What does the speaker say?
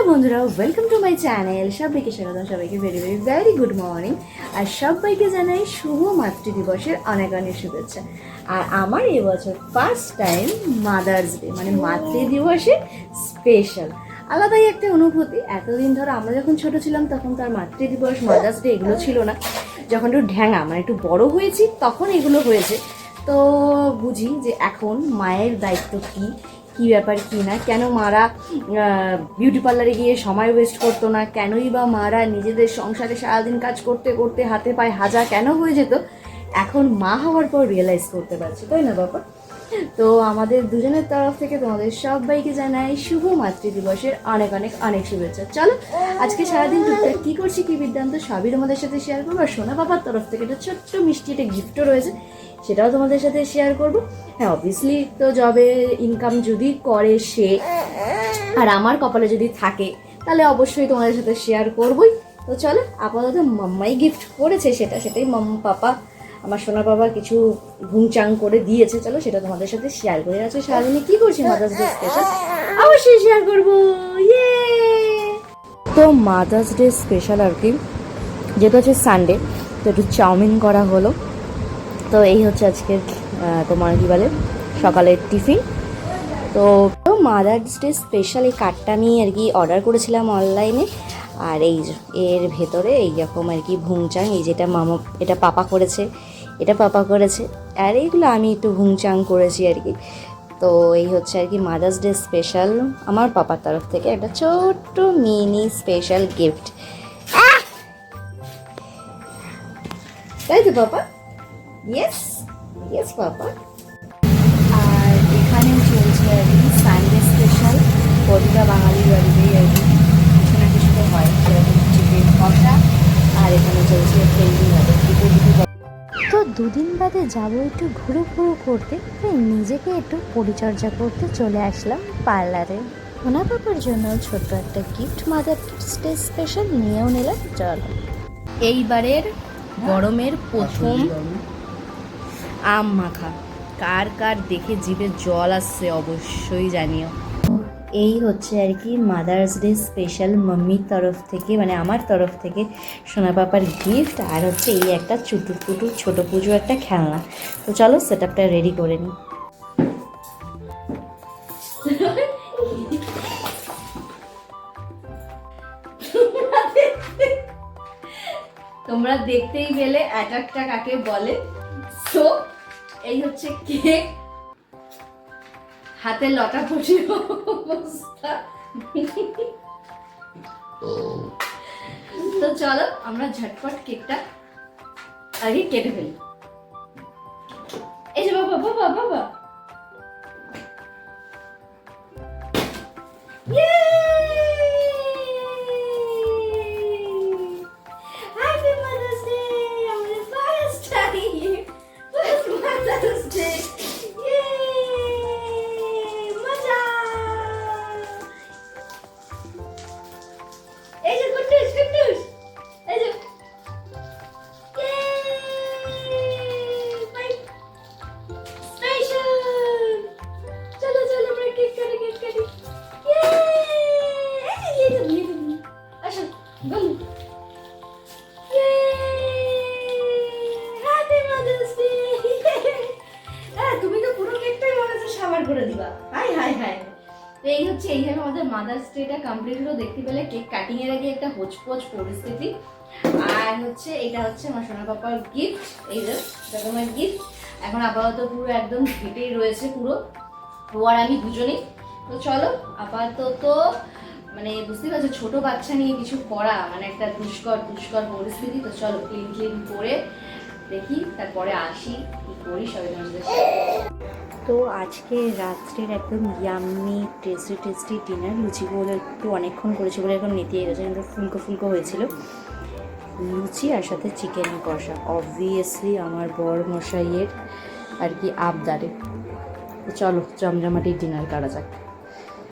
বন্ধুরা, welcome to my channel. সবাইকে স্বাগত, সবাইকে very very very good morning. আর সবাইকে জানাই শুভ মাতৃ দিবসের অনেক অনেক শুভেচ্ছা। আর আমার এবছর ফার্স্ট টাইম মাদার্স ডে, মানে মাতৃ দিবসের স্পেশাল আলাদাই একটা অনুভূতি। এতদিন ধরে আমরা যখন ছোট ছিলাম তখন তার মাতৃ দিবস, মাদার্স ডে এগুলো ছিল না। যখন একটু ঢ্যাঙা মানে একটু বড় হয়েছি তখন এগুলো হয়েছে। তো বুঝি যে এখন মায়ের দায়িত্ব কী, কী ব্যাপার কী না, কেন মারা বিউটি পার্লারে গিয়ে সময় ওয়েস্ট করতো না, কেনই বা মারা নিজেদের সংসারে সারাদিন কাজ করতে করতে হাতে পায়ে হাজা কেন হয়ে যেত, এখন মা হওয়ার পর রিয়েলাইজ করতে পারছি, তাই না বাবা? তো আমাদের দুজনের তরফ থেকে তোমাদের সবাইকে জানাই শুভ মাতৃ দিবসের অনেক অনেক অনেক শুভেচ্ছা। চলো আজকে সারাদিন টুকটাক কী করছি, কী বৃত্তান্ত সবই তোমাদের সাথে শেয়ার করবো। আর সোনা বাবার তরফ থেকে একটা ছোট্ট মিষ্টি একটা গিফটও রয়েছে, সেটাও তোমাদের সাথে শেয়ার করব। হ্যাঁ, অবভিয়াসলি তো জবে ইনকাম যদি করে সে, আর আমার কপালে যদি থাকে, তাহলে অবশ্যই তোমাদের সাথে শেয়ার করবই। তো চলো, আপাতত মাম্মাই গিফট করেছে, সেটাই মাম্মা পাপা আমার সোনা বাবা কিছু ঘুমচাং করে দিয়েছে। চলো সেটা তোমাদের সাথে শেয়ার করে। আছে সারাদিনে কী করছি মাদার্স ডে স্পেশাল অবশ্যই শেয়ার করবো। ইয়ে তো মাদার্স ডে স্পেশাল আর কি, যেহেতু হচ্ছে সানডে, তো একটু চাউমিন করা হলো। তো এই হচ্ছে আজকের তোমার কী বলে সকালের টিফিন। তো মাদার্স ডে স্পেশাল এই কার্ডটা নিয়ে আর কি অর্ডার করেছিলাম অনলাইনে। আর এই এর ভেতরে এইরকম আর কি ভুংচাং, এই যেটা মামা, এটা পাপা করেছে, এটা পাপা করেছে, আর এইগুলো আমি একটু ভুংচাং করেছি আর কি। তো এই হচ্ছে আর কি মাদার্স ডে স্পেশাল আমার পাপার তরফ থেকে একটা ছোট্ট মিনি স্পেশাল গিফট, তাই তো পাপা? ইয়েস ইয়েস পাপা। আর এখানে চলছে আর কি সানডে স্পেশাল, প্রতিটা বাঙালির বাড়িতেই আর কি কিছু না কিছু তো হয়, সেরকম চিকেন কষা। আর এখানে চলছে ফ্রেন্ডলি ভাবে তো দুদিন বাদে যাবো একটু ঘুরু ঘুরু করতে, তাই নিজেকে একটু পরিচর্যা করতে চলে আসলাম পার্লারে। সোনা পাপার জন্য ছোট্ট একটা গিফট মাদার্স ডে স্পেশাল নিয়েও নিলাম। চলো, এইবারের গরমের প্রথম আম মাখা কার কার দেখে জিভে জল আসছে অবশ্যই জানিও। এই হচ্ছে আর কি মাদার্স ডে স্পেশাল মাম্মির তরফ থেকে, মানে আমার তরফ থেকে সোনা পাপার গিফট। আর হচ্ছে এই একটা চুটুর পুটুর ছোটো পুজো একটা খেলনা। তো চলো সেট আপটা রেডি করে নিই। তোমরা দেখতেই পেলে অ্যাটাকটা কাকে বলে। সো এই হচ্ছে কেক, হাতে লটা পটি অবস্থা। তো চলো আমরা ঝটপট কেকটা আগে কেটে ফেলি। এই যে বাবা বাবা বাবা, করে দিবা। High high high. তো এই হচ্ছে এইভাবে আমাদের মাদার্স ডেটা কমপ্লিট হলো। দেখতে পেলে কেক কাটিং এর আগে একটা হোচপোচ পরিস্থিতি। আর হচ্ছে এটা হচ্ছে আমার সোনা পাপার গিফট, এই যে তোমার গিফট। এখন আপাতত পুরো একদম ঘেটেই রয়েছে পুরো ও আর আমি দুজনেই। তো চলো আপাতত, মানে বুঝতে পারছো ছোট বাচ্চা নিয়ে কিছু করা মানে একটা দুষ্কর পরিস্থিতি। তো চলো ক্লিন করে দেখি, তারপরে আসি কি করি সবাই তোমার সাথে। তো আজকে রাত্রের একদম ইয়াম্মি টেস্টি ডিনার। লুচিগুলো একটু অনেকক্ষণ করেছি বলে এখন নেতিয়ে গেছে, কিন্তু ফুলকো হয়েছিল লুচি, আর সাথে চিকেন কষা, অবভিয়াসলি আমার বর মশাইয়ের আর কি আবদারে। তো চলো জমজমাটি ডিনার করা যাক।